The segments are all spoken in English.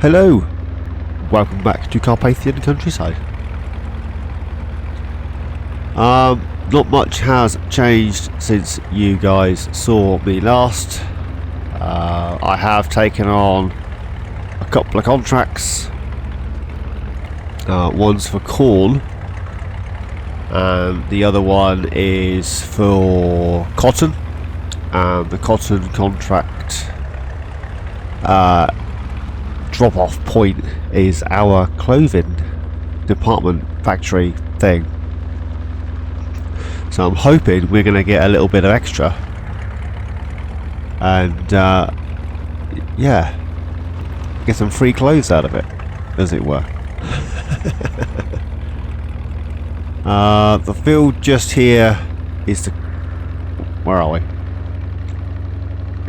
Hello, welcome back to Carpathian Countryside. Not much has changed since you guys saw me last. I have taken on a couple of contracts. One's for corn, and the other one is for cotton. And the cotton contract drop-off point is our clothing department factory thing. So I'm hoping we're going to get a little bit of extra, and yeah, get some free clothes out of it, as it were. The field just here is the... where are we?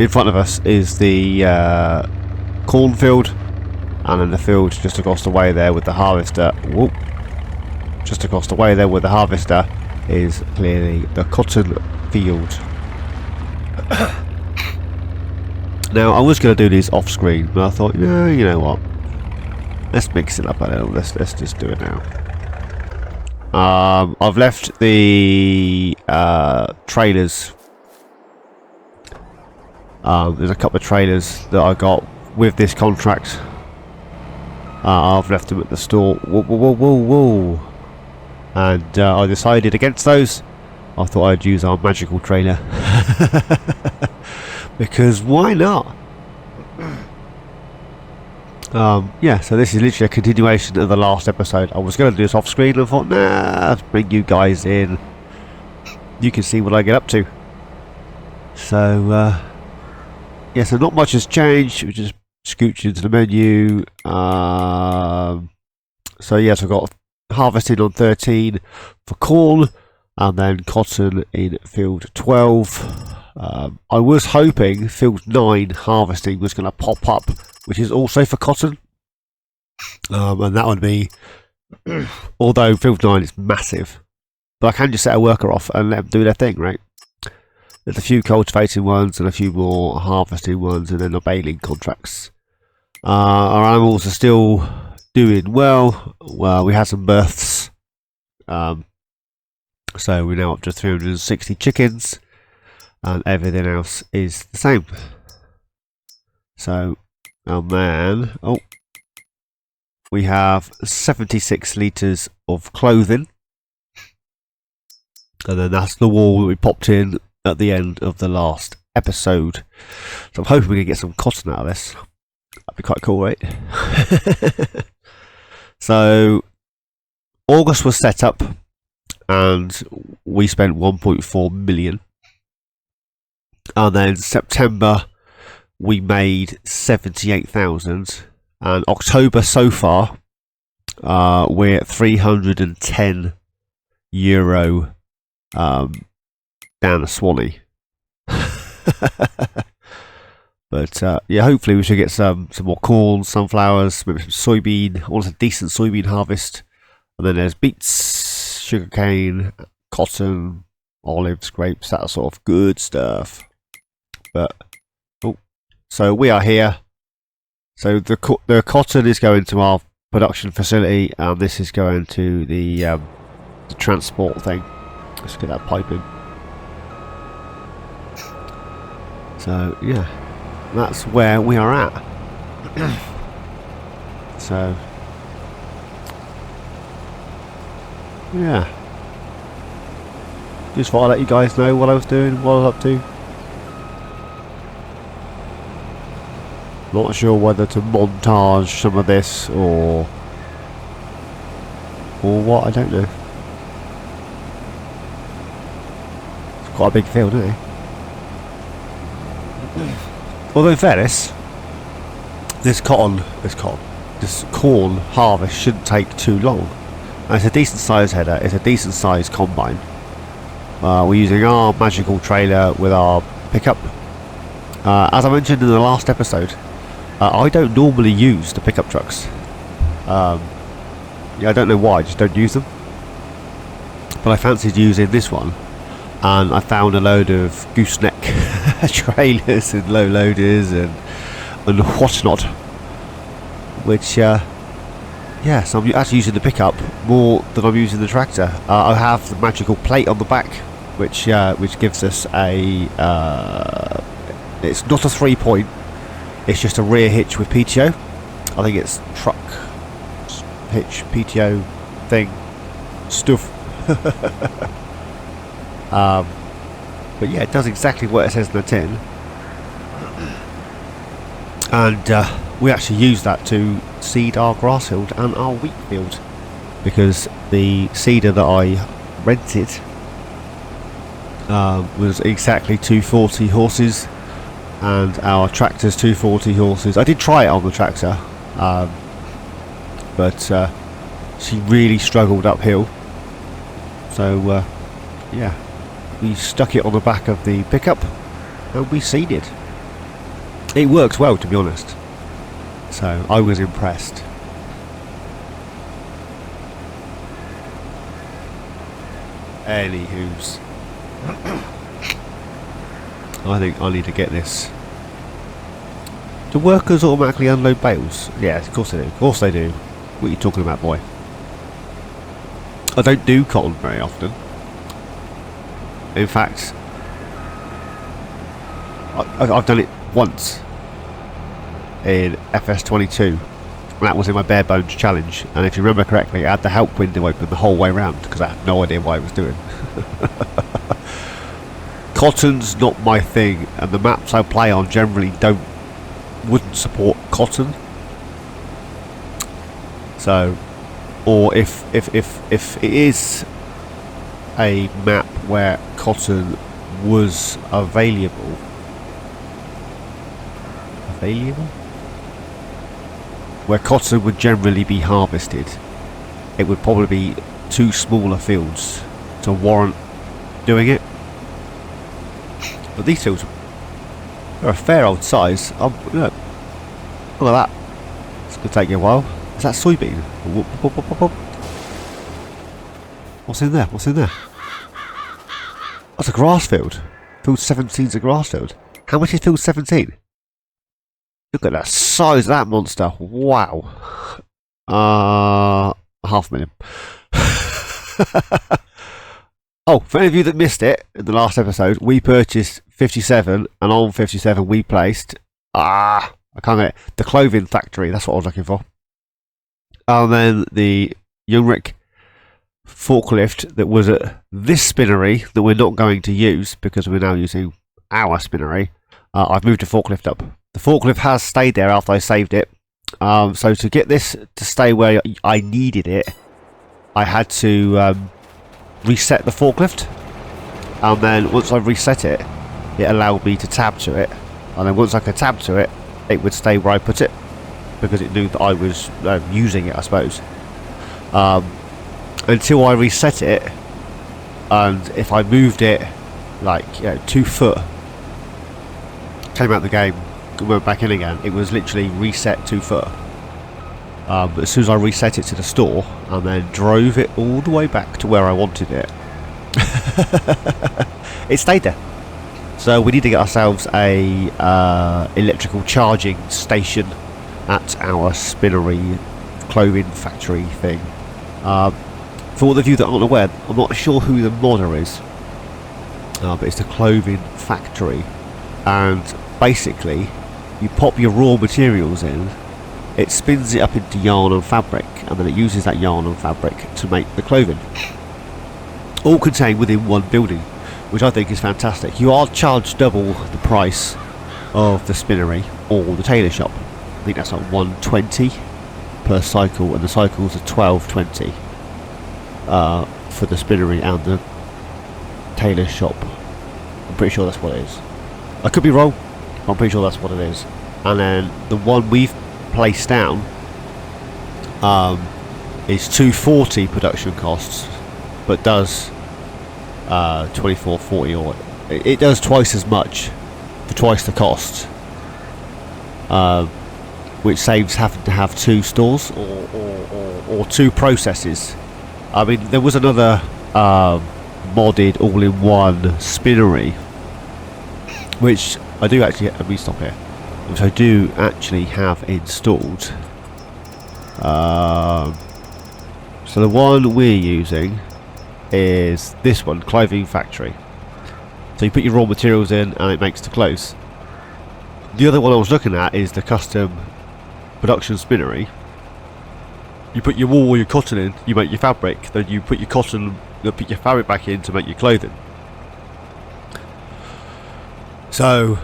In front of us is the cornfield, and then the field just across the way there with the harvester. Whoop! Just across the way there with the harvester is clearly the cotton field. Now I was going to do these off screen, but I thought, no, you know what? Let's mix it up a little. Let's just do it now. I've left the trailers. There's a couple of trailers that I got with this contract. I've left them at the store. Whoa, whoa, whoa, whoa, whoa. And I decided against those. I thought I'd use our magical trailer. Because why not? Yeah, so this is literally a continuation of the last episode. I was going to do this off screen and I thought, nah, let's bring you guys in. You can see what I get up to. So, yeah, so not much has changed. We just scooch into the menu. So yes, I've got harvesting on 13 for corn, and then cotton in field 12. I was hoping field 9 harvesting was going to pop up, which is also for cotton, and that would be, although field 9 is massive, but I can just set a worker off and let them do their thing, right? There's a few cultivating ones and a few more harvesting ones, and then the baling contracts. Our animals are still doing well. Well, we had some births, so we're now up to 360 chickens, and everything else is the same. So, and then, we have 76 litres of clothing, and then that's the wall that we popped in at the end of the last episode. So I'm hoping we can get some cotton out of this. That'd be quite cool, right? So August was set up and we spent 1.4 million, and then September we made 78,000, and October so far we're at 310 euro down the Swanee. But yeah, hopefully we should get some more corn, sunflowers, maybe some soybean. I want a decent soybean harvest. And then there's beets, sugarcane, cotton, olives, grapes, that sort of good stuff. But so we are here. So the cotton is going to our production facility, and this is going to the transport thing. Let's get that pipe in. So yeah, that's where we are at. So yeah, just thought I'd let you guys know what I was doing, what I was up to. Not sure whether to montage some of this or what, I don't know. It's quite a big field, isn't it? Although in fairness, this corn harvest shouldn't take too long. And it's a decent size header, it's a decent size combine. We're using our magical trailer with our pickup. As I mentioned in the last episode, I don't normally use the pickup trucks. Yeah, I don't know why, I just don't use them. But I fancied using this one, and I found a load of gooseneck trailers and low loaders and whatnot which yeah, so I'm actually using the pickup more than I'm using the tractor. I have the magical plate on the back, which gives us a it's not a 3-point, it's just a rear hitch with PTO. I think it's truck hitch PTO thing stuff. But yeah, it does exactly what it says in the tin, and we actually use that to seed our grass field and our wheat field, because the seeder that I rented was exactly 240 horses, and our tractor's 240 horses. I did try it on the tractor, but she really struggled uphill, so yeah, we stuck it on the back of the pickup and we seeded. It works well, to be honest, so I was impressed. Anywho's, I think I need to get this. Do workers automatically unload bales? Yeah, of course they do. Of course they do. What are you talking about, boy? I don't do cotton very often. In fact, I've done it once in FS22, and that was in my bare bones challenge, and if you remember correctly, I had the help window open the whole way around because I had no idea what I was doing. Cotton's not my thing, and the maps I play on generally wouldn't support cotton. So, or if it is a map where cotton was available, where cotton would generally be harvested, it would probably be too smaller fields to warrant doing it. But these fields are a fair old size. Look at that. It's going to take you a while. Is that soybean? What's in there? What's in there? That's a grass field. Field 17's a grass field. How much is field 17? Look at the size of that monster. Wow. $500,000. Oh, for any of you that missed it in the last episode, we purchased 57, and on 57 we placed I can't get it. The clothing factory, that's what I was looking for. And then the Youngrick forklift that was at this spinnery that we're not going to use because we're now using our spinnery. I've moved the forklift up. The forklift has stayed there after I saved it. So to get this to stay where I needed it, I had to reset the forklift. And then once I reset it, it allowed me to tab to it. And then once I could tab to it, it would stay where I put it, because it knew that I was using it, I suppose. Until I reset it, and if I moved it like 2 foot, came out the game, went back in again, it was literally reset 2 foot. But as soon as I reset it to the store and then drove it all the way back to where I wanted it, it stayed there. So we need to get ourselves a electrical charging station at our spinnery clothing factory thing. For all of you that aren't aware, I'm not sure who the modder is, but it's the clothing factory, and basically you pop your raw materials in, it spins it up into yarn and fabric, and then it uses that yarn and fabric to make the clothing, all contained within one building, which I think is fantastic. You are charged double the price of the spinnery or the tailor shop. I think that's like $120 per cycle, and the cycles are $12.20 for the spinnery and the tailor shop. I'm pretty sure that's what it is. I could be wrong, but I'm pretty sure that's what it is. And then the one we've placed down is $240 production costs, but does $24.40, or it does twice as much for twice the cost, which saves having to have 2 stores or 2 processes. I mean, there was another modded all-in-one spinnery, which I do actually, let me stop here, which I do actually have installed. So the one we're using is this one, Clothing Factory. So you put your raw materials in and it makes the clothes. The other one I was looking at is the custom production spinnery. You put your wool or your cotton in, you make your fabric, then you put your cotton, you put your fabric back in to make your clothing. So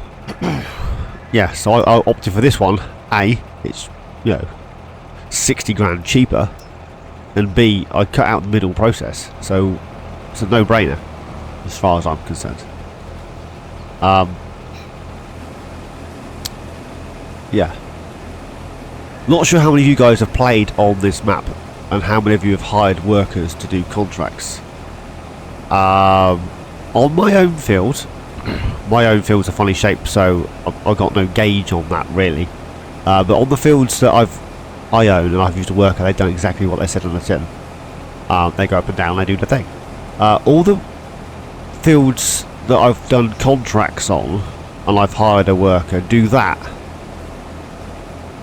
yeah, so I opted for this one. A, it's, you know, 60 grand cheaper, and B, I cut out the middle process, so it's a no-brainer as far as I'm concerned. Yeah, not sure how many of you guys have played on this map and how many of you have hired workers to do contracts. On my own field, my own field's a funny shape, so I've got no gauge on that really, but on the fields that I own and I've used a worker, they've done exactly what they said on the tin. They go up and down, they do the thing. All the fields that I've done contracts on and I've hired a worker do that.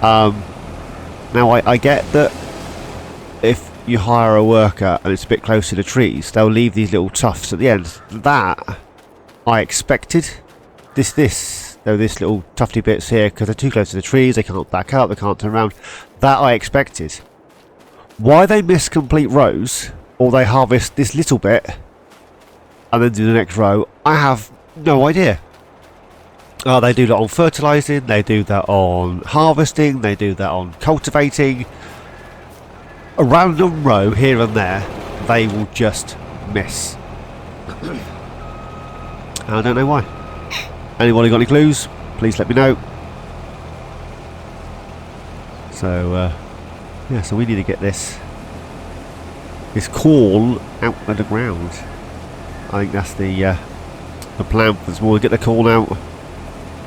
Now I get that if you hire a worker and it's a bit close to the trees, they'll leave these little tufts at the end. That I expected. This little tufty bits here, because they're too close to the trees, they can't back up, they can't turn around. That I expected. Why they miss complete rows, or they harvest this little bit and then do the next row, I have no idea. They do that on fertilising, they do that on harvesting, they do that on cultivating. A random row here and there, they will just miss. I don't know why. Anybody got any clues? Please let me know. So, yeah, so we need to get this corn out of the ground. I think that's the plan for this morning. Get the corn out,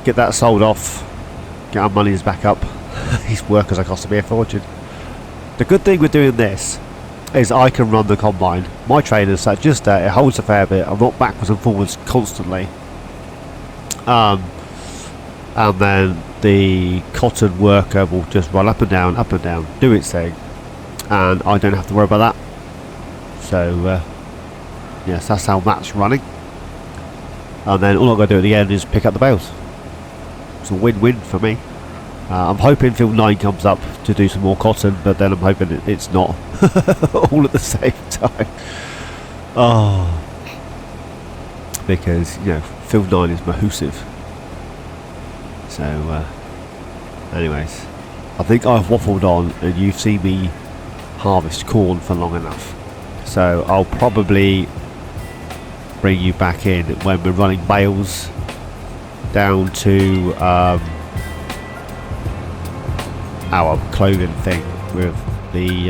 get that sold off, get our monies back up. These workers are costing me a fortune. The good thing with doing this is I can run the combine. My trailer's sat just there, it holds a fair bit, I'm not backwards and forwards constantly. And then the cotton worker will just run up and down, do its thing, and I don't have to worry about that. So yes, that's how that's running. And then all I've got to do at the end is pick up the bales. It's a win-win for me. I'm hoping field 9 comes up to do some more cotton, but then I'm hoping it's not all at the same time. Oh, because, you know, field 9 is mahoosive. So anyways, I think I've waffled on and you've seen me harvest corn for long enough, so I'll probably bring you back in when we're running bales down to our clothing thing with the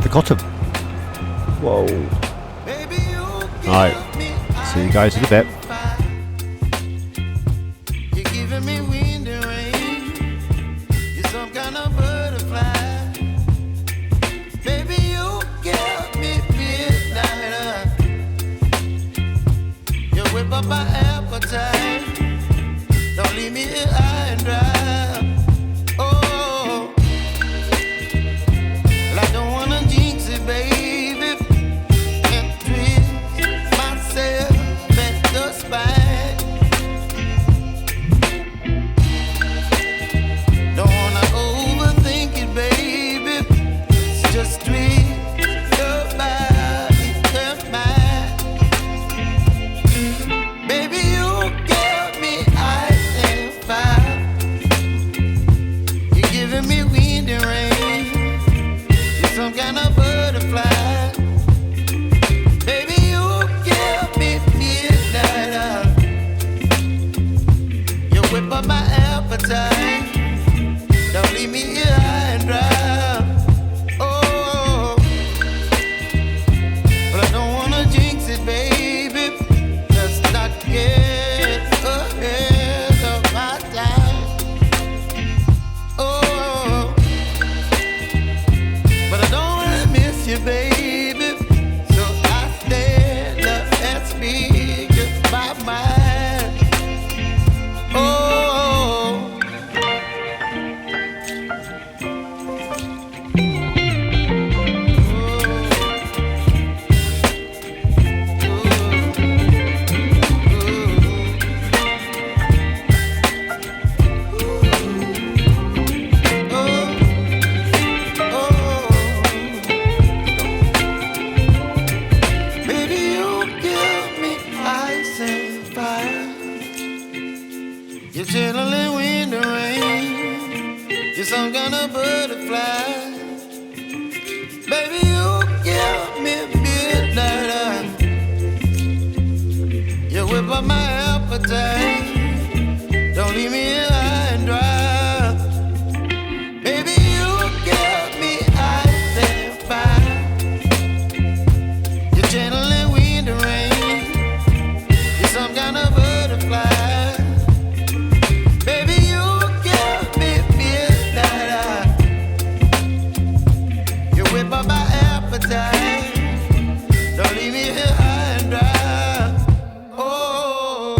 cotton. Whoa. Alright, see you guys in a bit. Don't leave me here high and dry. Oh, well, I don't wanna jinx it, baby, and twist myself at the spine. Don't wanna overthink it, baby. It's just twist your body and mine. Baby, you give me ice and fire. You're giving me wind and rain. You're some kind of butterfly. Baby, you give me midnight. You whip up my appetite. Don't leave me here high and dry. Oh, but I don't wanna jinx it, baby. Let's not get ahead of my time. Oh, but I don't wanna miss you, baby. So I stand up and speak my mind. Oh, time. Don't leave me here high and dry. Oh,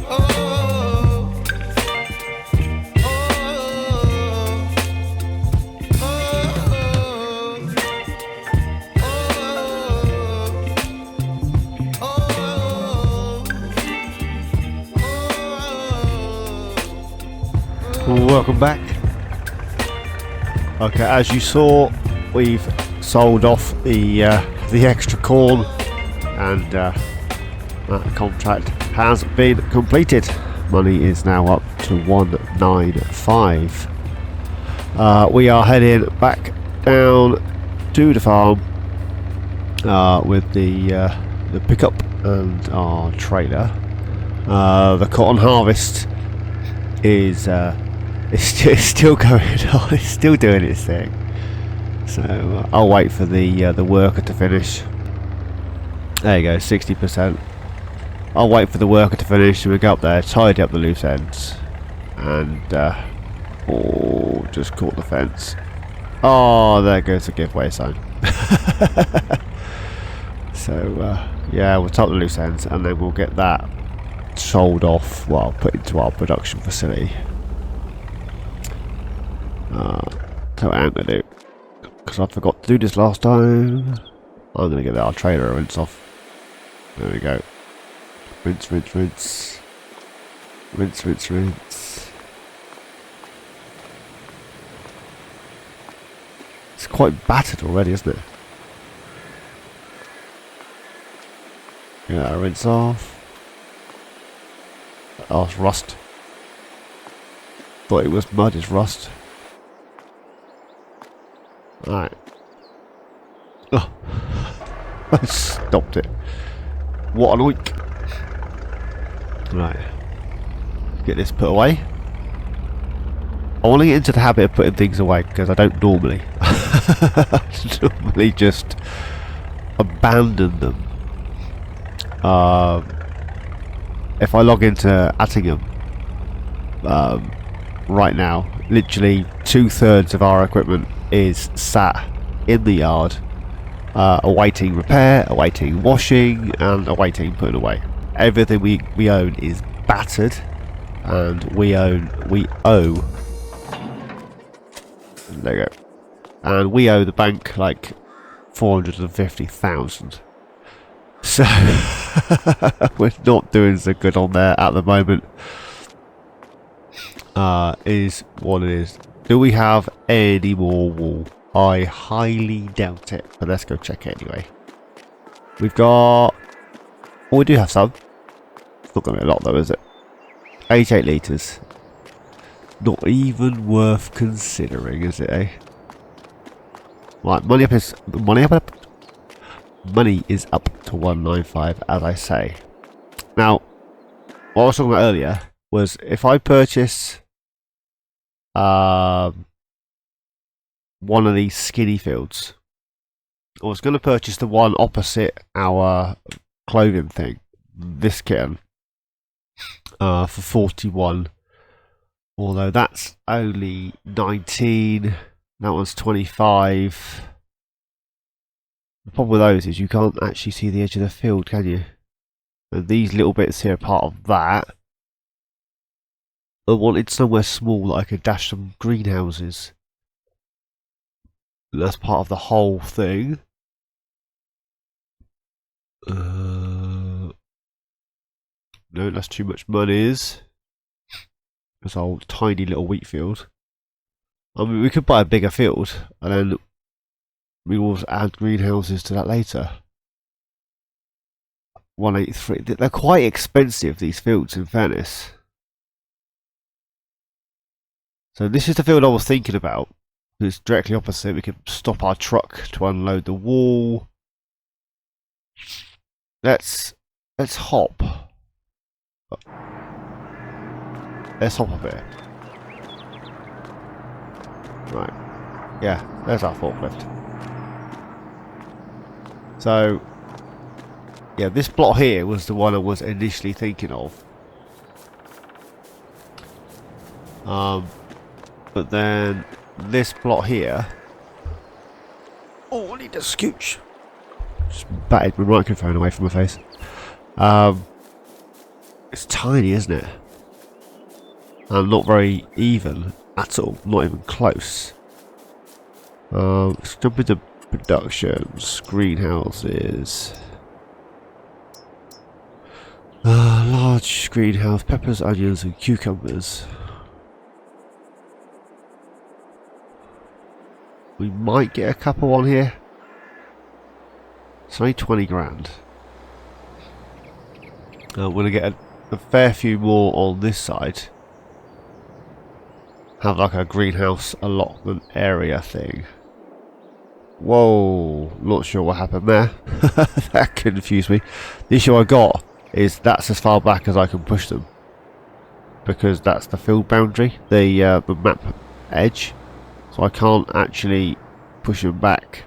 oh, oh, Welcome back. Okay, as you saw, we've sold off the extra corn, and that contract has been completed. Money is now up to 195. We are heading back down to the farm with the pickup and our trailer. The cotton harvest is it's still going on. It's still doing its thing. So I'll wait for the worker to finish. There you go, 60%. I'll wait for the worker to finish, and we'll go up there, tidy up the loose ends, and oh, just caught the fence. Oh, there goes the giveaway sign. So yeah, we'll top the loose ends, and then we'll get that sold off, well, put into our production facility. So what I'm going to do, because I forgot to do this last time, I'm going to get our trailer a rinse off. There we go. Rinse, rinse, rinse. Rinse, rinse, rinse. It's quite battered already, isn't it? Yeah, rinse off. Oh, it's rust. Thought it was mud, it's rust. Alright. Oh. I stopped it. What an oink. Right. Get this put away. I want to get into the habit of putting things away, because I don't normally. I normally just abandon them. If I log into Attingham right now, literally 2/3 of our equipment is sat in the yard, awaiting repair, awaiting washing, and awaiting putting away. Everything we own is battered, and we owe there you go, and we owe the bank like 450,000. So we're not doing so good on there at the moment. Is what it is. Do we have any more wool? I highly doubt it, but let's go check it anyway. We've got... Oh, we do have some. It's not going to be a lot though, is it? 88 litres. Not even worth considering, is it, eh? Right, money is up to 195, as I say. Now, what I was talking about earlier was if I purchase one of these skinny fields, I was going to purchase the one opposite our clothing thing, this kitten, for 41, although that's only 19, that one's 25. The problem with those is you can't actually see the edge of the field, can you? And these little bits here are part of that. I wanted somewhere small that I could dash some greenhouses. That's part of the whole thing. No, that's too much money. This old tiny little wheat field. I mean, we could buy a bigger field and then we will add greenhouses to that later. 183. They're quite expensive, these fields, in fairness. So this is the field I was thinking about. It's directly opposite. We can stop our truck to unload the wall. Let's hop. Let's hop up here. Right. Yeah, there's our forklift. So, yeah, this plot here was the one I was initially thinking of. But then this plot here. Oh, I need to scooch. Just batted my microphone away from my face. It's tiny, isn't it? And not very even at all. Not even close. Let's jump into productions, greenhouses. Large greenhouse, peppers, onions, and cucumbers. We might get a couple on here. It's only 20 grand. We're going to get a fair few more on this side. Have like a greenhouse allotment area thing. Whoa, not sure what happened there. That confused me. The issue I got is that's as far back as I can push them. Because that's the field boundary, the map edge. So I can't actually push them back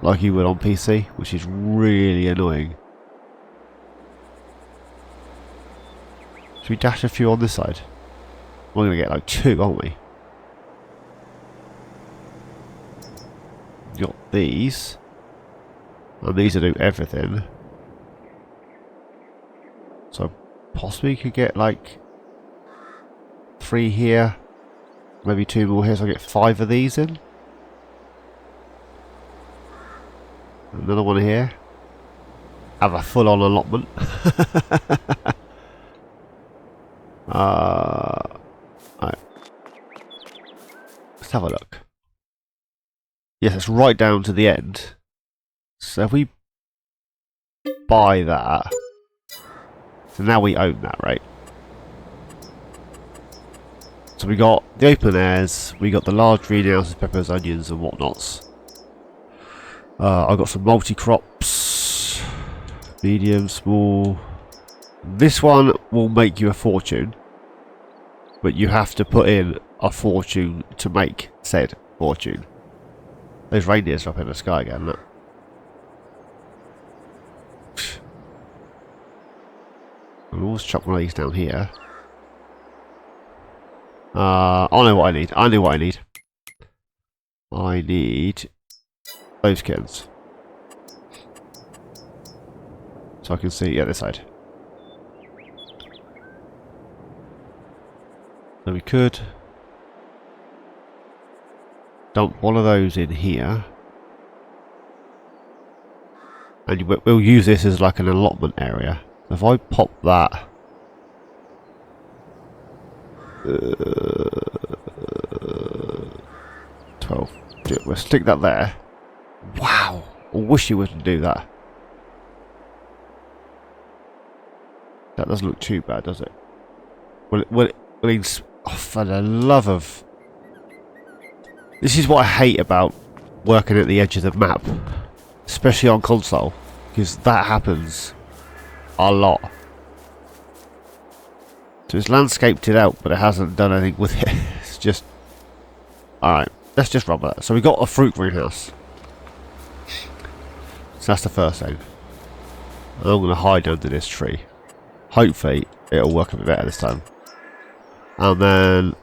like you would on PC, which is really annoying. Should we dash a few on this side? We're going to get like 2, aren't we? Got these. And these will do everything. So possibly could get like 3 here. Maybe 2 more here, so I get 5 of these in. Another one here. Have a full-on allotment. Right. Let's have a look. Yes, it's right down to the end. So if we buy that, so now we own that, right? So we got the open airs, we got the large greenhouses, peppers, onions and whatnots. I've got some multi-crops, medium, small. This one will make you a fortune, but you have to put in a fortune to make said fortune. Those reindeers are up in the sky again, look. I'll always chuck one of these down here. I know what I need. I know what I need. I need those kittens. So I can see the other side. So we could dump one of those in here. And we'll use this as like an allotment area. If I pop that 12. We'll stick that there. Wow! I wish you wouldn't do that. That doesn't look too bad, does it? Well, for the love of... This is what I hate about working at the edge of the map. Especially on console. Because that happens a lot. So it's landscaped it out, but it hasn't done anything with it. It's just... Alright, let's just run with that. So we got a fruit greenhouse. So that's the first thing. I'm going to hide under this tree. Hopefully it'll work a bit better this time. And then...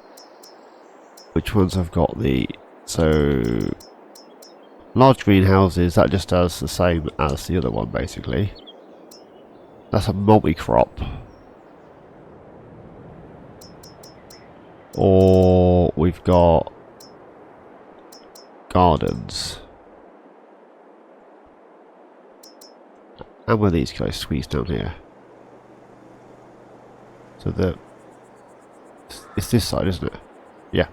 Which ones I've got? So... Large greenhouses, that just does the same as the other one basically. That's a multi-crop. Or we've got gardens. And where these guys squeeze down here. So it's this side, isn't it? Yeah.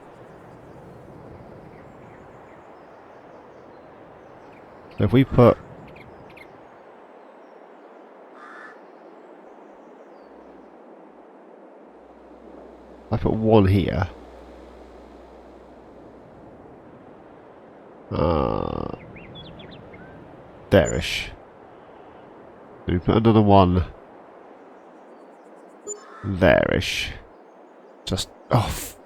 So if we put one here. There-ish. We put another one there-ish. Just off.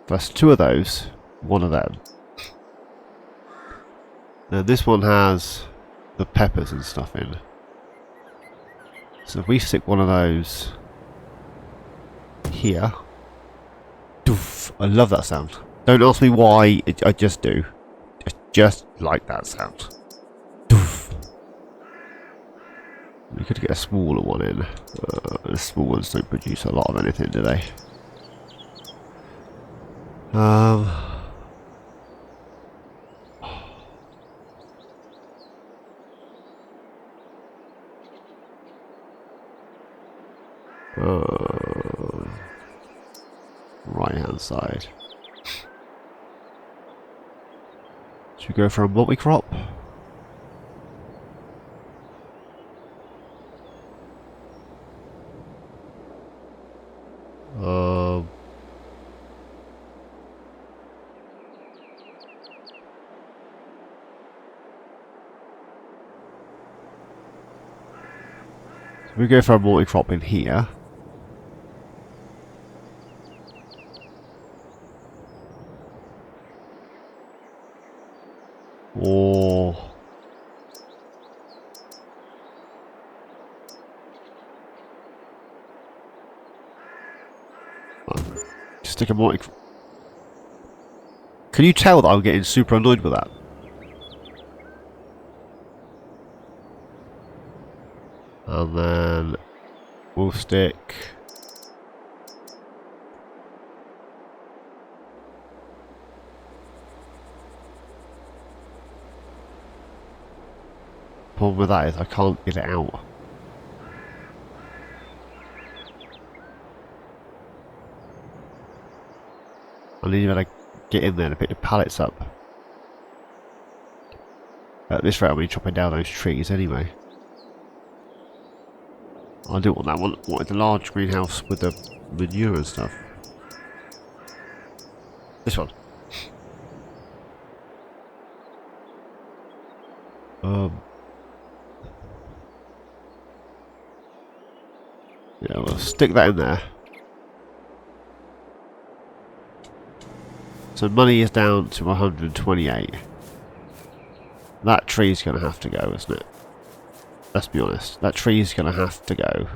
That's 2 of those, 1 of them. Now this one has the peppers and stuff in. So if we stick one of those here. Doof, I love that sound. Don't ask me why, I just do. Just like that sound. We could get a smaller one in. The small ones don't produce a lot of anything, do they? Right hand side. Should we go for a multi-crop? We go for a multi-crop in here. Or stick a multi. Can you tell that I'm getting super annoyed with that? And then we'll stick problem with that is I can't get it out. I need to get in there and pick the pallets up. At this rate I'll be chopping down those trees anyway. I do want that one. I wanted the large greenhouse with the manure and stuff. This one. Yeah, we'll stick that in there. So money is down to 128. That tree's going to have to go, isn't it? Let's be honest. That tree's going to have to go.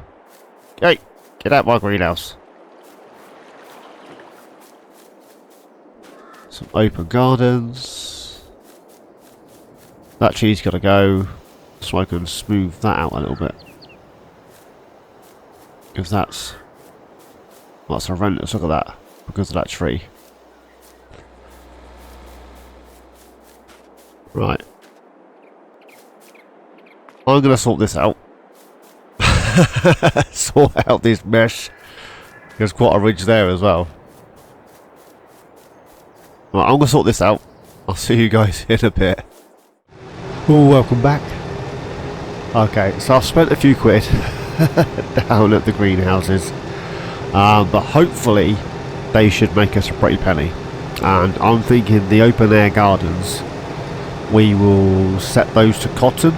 Hey, get out of my greenhouse. Some open gardens. That tree's got to go. So I can smooth that out a little bit. Because that's horrendous. Look at that. Because of that tree. Right. I'm going to sort this out. Sort out this mesh. There's quite a ridge there as well. Right, I'm going to sort this out. I'll see you guys in a bit. Oh, welcome back. Okay, so I've spent a few quid down at the greenhouses. But hopefully they should make us a pretty penny. And I'm thinking the open air gardens, we will set those to cotton,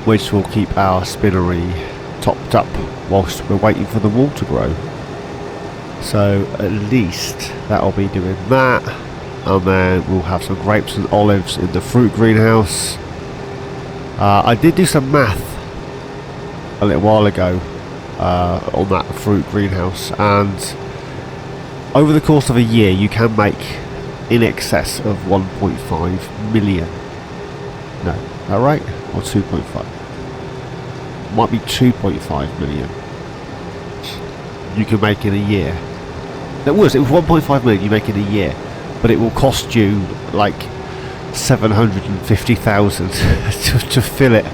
which will keep our spinnery topped up whilst we're waiting for the wall to grow. So at least that'll be doing that, and then we'll have some grapes and olives in the fruit greenhouse. I did do some math a little while ago on that fruit greenhouse, and over the course of a year you can make in excess of 1.5 million. No, is that right? Or 2.5? Might be 2.5 million. You can make in a year. It was 1.5 million you make in a year, but it will cost you like 750,000 to fill it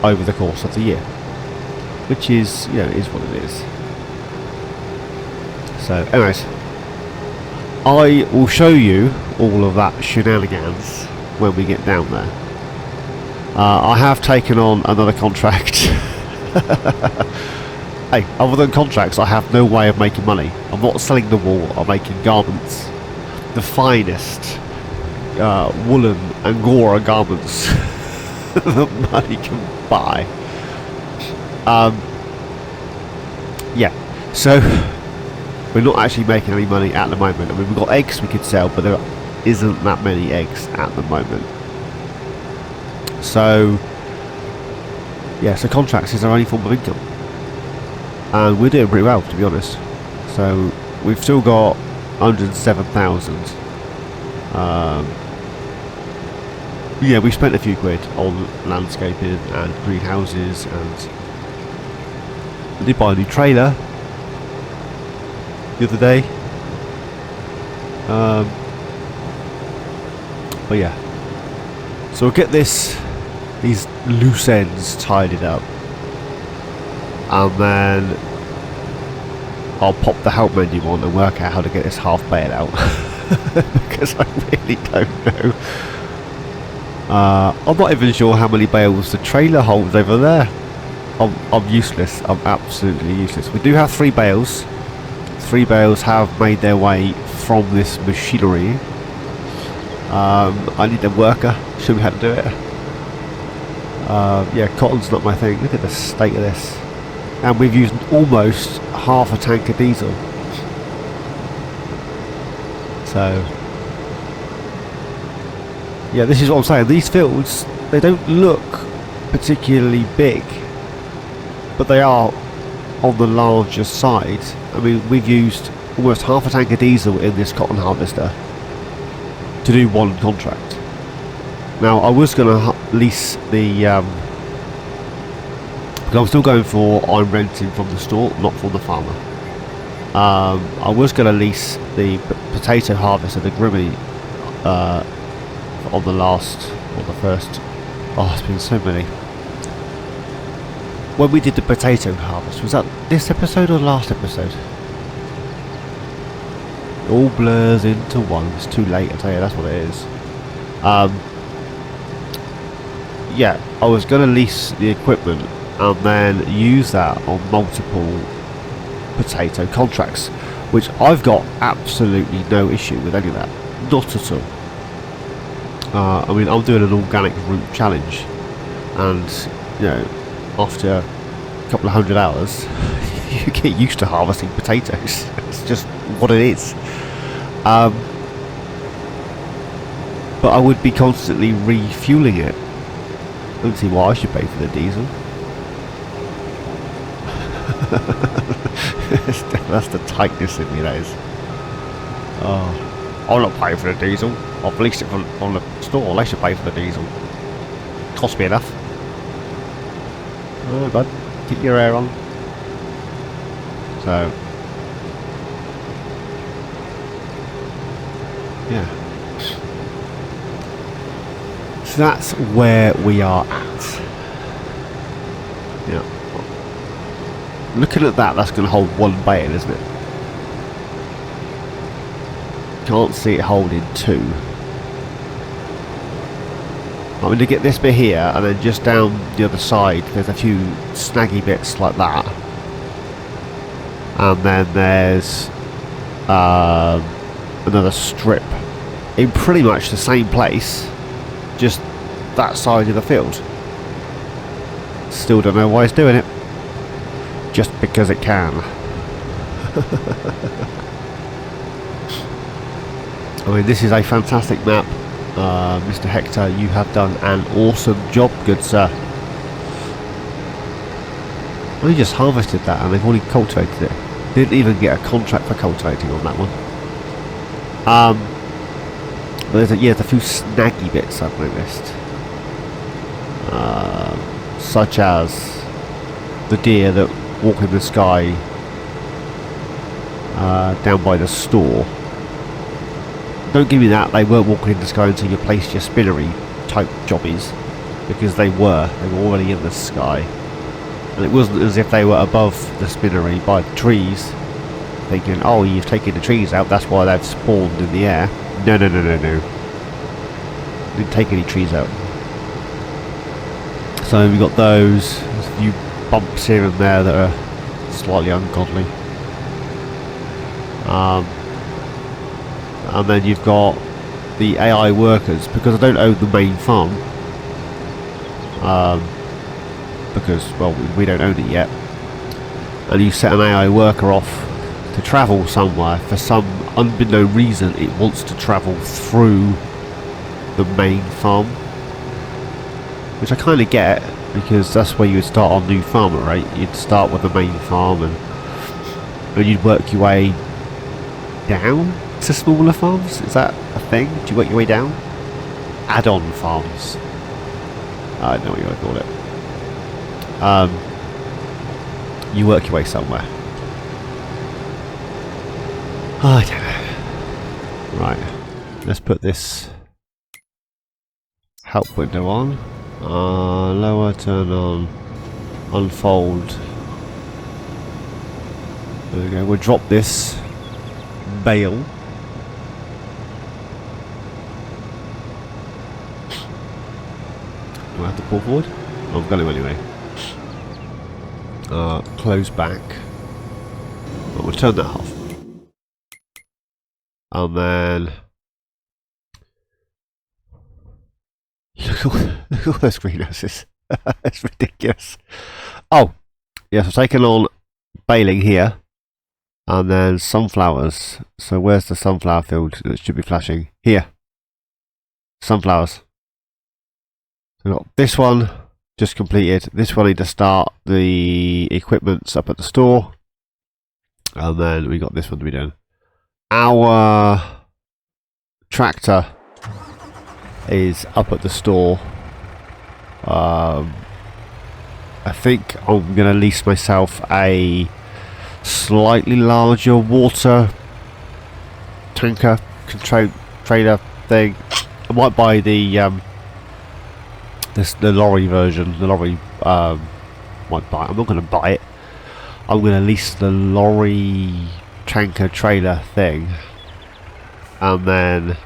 over the course of the year, which is, you know, is what it is. So anyways, I will show you all of that shenanigans when we get down there. I have taken on another contract. Hey, other than contracts, I have no way of making money. I'm not selling the wool, I'm making garments. The finest woolen Angora garments that money can buy. Yeah, so we're not actually making any money at the moment. I mean, we've got eggs we could sell, but there isn't that many eggs at the moment. So yeah, so contracts is our only form of income, and we're doing pretty well, to be honest. So So we've still got 107,000. Yeah, we spent a few quid on landscaping and greenhouses, and I did buy a new trailer the other day. But yeah, so we'll get these loose ends tidied up, and then I'll pop the help menu on and work out how to get this half bale out. Because I really don't know. I'm not even sure how many bales the trailer holds over there. I'm useless. I'm absolutely useless. We do have 3 bales. 3 bales have made their way from this machinery. I need a worker. Show me how to do it. Yeah, cotton's not my thing. Look at the state of this. And we've used almost half a tank of diesel. So yeah, this is what I'm saying. These fields, they don't look particularly big, but they are on the larger side. I mean, we've used almost half a tank of diesel in this cotton harvester to do 1 contract. Now, I was going to lease the because I'm still going for I'm renting from the store, not from the farmer. I was going to lease the potato harvester, the Grimmy, on the last or the first. Oh, it's been so many. When we did the potato harvest, was that this episode or the last episode? It all blurs into one. It's too late, I tell you, that's what it is. Yeah, I was going to lease the equipment and then use that on multiple potato contracts, which I've got absolutely no issue with any of that. Not at all. I mean, I'm doing an organic route challenge, and you know, after a couple of 100 hours, you get used to harvesting potatoes. It's just what it is. But I would be constantly refueling it. I don't see why I should pay for the diesel. That's the tightness in me, that is. Oh, I'm not paying for the diesel. I've leased it from the store. They should pay for the diesel. Cost me enough. Oh, bud, keep your hair on. So, yeah. So that's where we are at. Yeah. Looking at that, that's going to hold 1 bale, isn't it? Can't see it holding 2. I'm going to get this bit here, and then just down the other side there's a few snaggy bits like that, and then there's another strip in pretty much the same place, just that side of the field. Still don't know why it's doing it, just because it can. I mean, this is a fantastic map. Mr. Hector, you have done an awesome job, good sir. We just harvested that and they've already cultivated it. Didn't even get a contract for cultivating on that one. But there's a few snaggy bits I've noticed. Such as the deer that walk in the sky down by the store. Don't give me that, they weren't walking in the sky until you placed your spinnery type jobbies, because they were already in the sky, and it wasn't as if they were above the spinnery by the trees thinking, oh, you've taken the trees out, that's why they've spawned in the air. No. Didn't take any trees out. So we've got those, there's a few bumps here and there that are slightly ungodly. And then you've got the AI workers, because I don't own the main farm, because, well, we don't own it yet, and you set an AI worker off to travel somewhere. For some unbeknown reason it wants to travel through the main farm, which I kind of get, because that's where you would start on new farmer, right? You'd start with the main farm and and you'd work your way down to smaller farms. Is that a thing? Do you work your way down? Add-on farms. I don't know what you would call it. You work your way somewhere. I don't know. Right, let's put this help window on. Lower, turn on, unfold. There we go. We'll drop this bale. Do I have to pull forward? Oh, I've got him anyway. Close back. But we'll turn that off. And then look at all those greenhouses. It's ridiculous. Oh, yes, I've taken on baling here. And then sunflowers. So where's the sunflower field that should be flashing? Here. Sunflowers. So we've got this one just completed. This one need to start the equipment's up at the store. And then we got this one to be done. Our tractor is up at the store. I think I'm going to lease myself a slightly larger water tanker trailer thing. I might buy the lorry version. The lorry might buy it. I'm not going to buy it. I'm going to lease the lorry tanker trailer thing, and then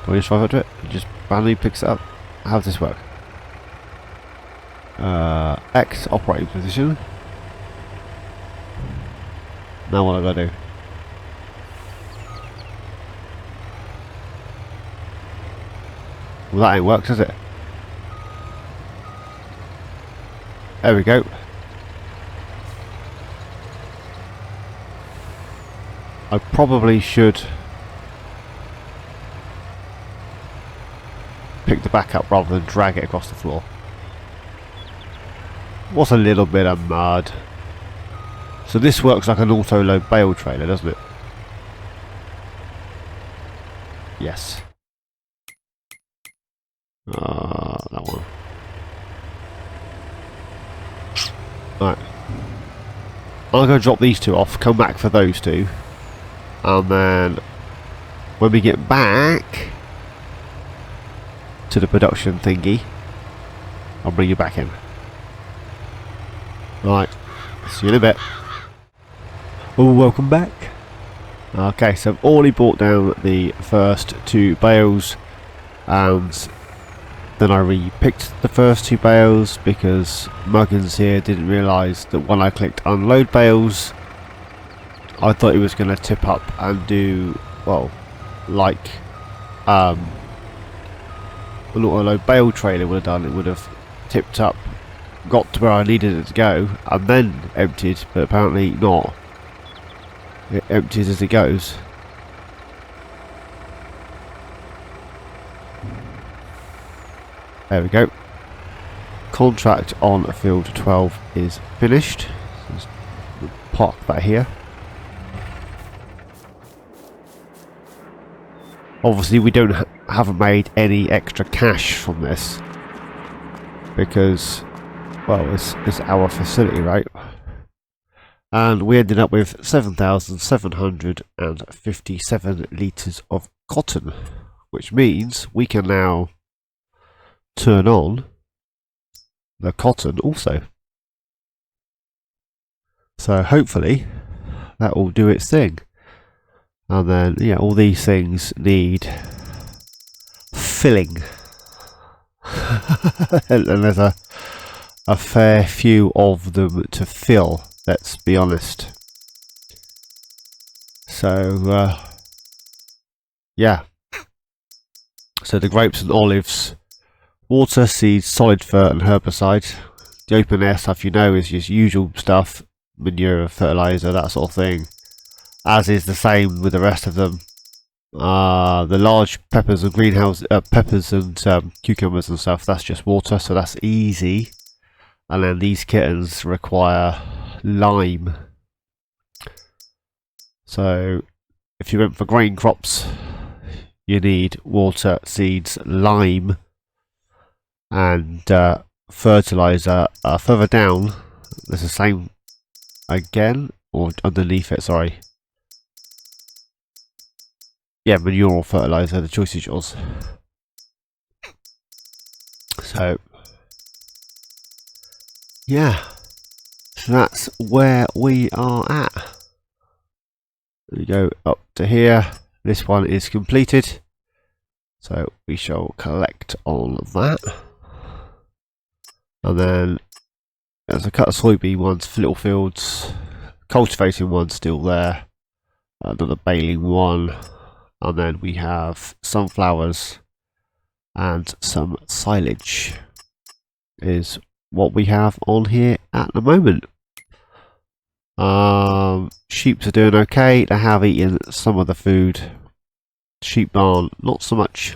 do I just drive up to it? It just randomly picks it up. How does this work? X operating position. Now what do I do? Well, that ain't worked, does it? There we go. I probably should pick the back up rather than drag it across the floor. What's a little bit of mud? So this works like an auto-load bale trailer, doesn't it? Yes. That one. Right. I'm going to drop these two off, come back for those two. And then when we get back to the production thingy, I'll bring you back in. Right, see you in a bit. Oh, welcome back. Okay, so I've already brought down the first two bales, and then I re-picked the first two bales because Muggins here didn't realise that when I clicked unload bales, I thought it was going to tip up and do, well, like an auto-load bale trailer would have done. It would have tipped up, got to where I needed it to go, and then emptied, but apparently not. It empties as it goes. There we go. Contract on field 12 is finished. Let's park that here. Obviously we haven't made any extra cash from this because, well, it's our facility, right? And we ended up with 7,757 litres of cotton, which means we can now turn on the cotton also. So hopefully that will do its thing. And then, yeah, all these things need filling. And there's a fair few of them to fill, let's be honest. So, yeah. So the grapes and olives, water, seeds, solid fert and herbicide. The open air stuff, you know, is just usual stuff. Manure, fertiliser, that sort of thing. As is the same with the rest of them. The large peppers and greenhouse peppers and cucumbers and stuff, that's just water, so that's easy. And then these kittens require lime So if you went for grain crops, you need water, seeds, lime, and fertilizer. Further down, there's the same again, or underneath it, sorry. Yeah, manure or fertilizer, the choice is yours. So, yeah, so that's where we are at. We go up to here. This one is completed, so we shall collect all of that. And then there's a cut of soybean ones for little fields, cultivating one still there, another baling one, and then we have sunflowers and some silage is what we have on here at the moment. Sheep are doing okay. They have eaten some of the food. Sheep barn, not so much.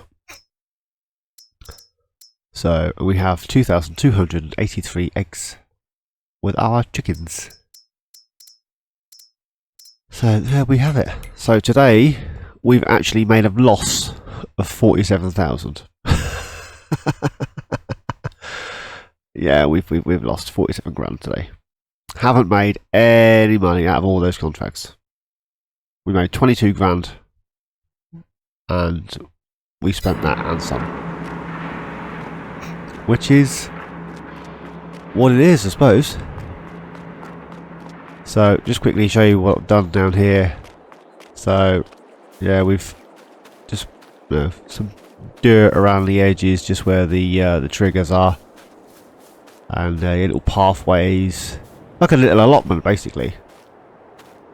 So we have 2,283 eggs with our chickens. So there we have it. So today we've actually made a loss of 47,000. Yeah, we've lost 47 grand today. Haven't made any money out of all those contracts. We made 22 grand and we spent that and some, which is what it is, I suppose. So just quickly show you what I've done down here. So yeah, we've just some dirt around the edges, just where the triggers are, and little pathways, like a little allotment basically.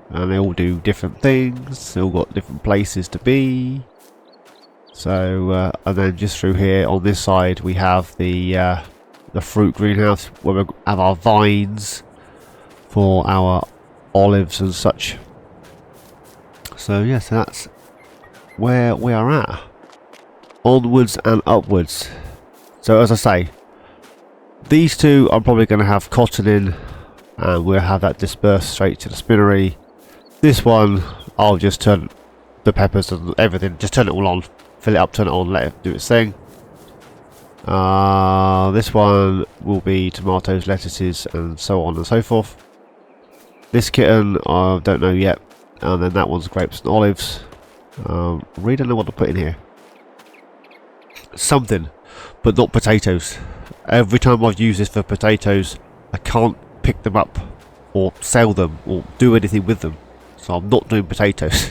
And they all do different things. They all got different places to be. So and then just through here on this side we have the fruit greenhouse where we have our vines for our olives and such. So yes, so that's where we are at. Onwards and upwards. So as I say, these two I'm probably going to have cotton in, and we'll have that dispersed straight to the spinnery. This one I'll just turn the peppers and everything, just turn it all on, fill it up, turn it on, let it do its thing. This one will be tomatoes, lettuces, and so on and so forth. This kitten I don't know yet, and then that one's grapes and olives. Really don't know what to put in here. Something, but not potatoes. Every time I've used this for potatoes, I can't pick them up or sell them or do anything with them, so I'm not doing potatoes.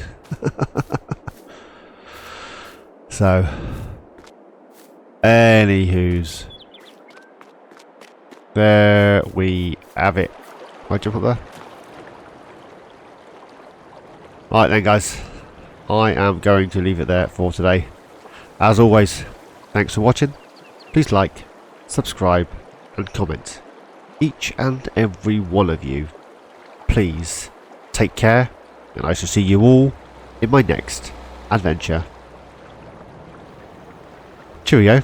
So anywho's, there we have it. I jump up there. Right then guys, I am going to leave it there for today. As always, thanks for watching. Please like, subscribe and comment. Each and every one of you. Please take care, and I shall see you all in my next adventure. Cheerio.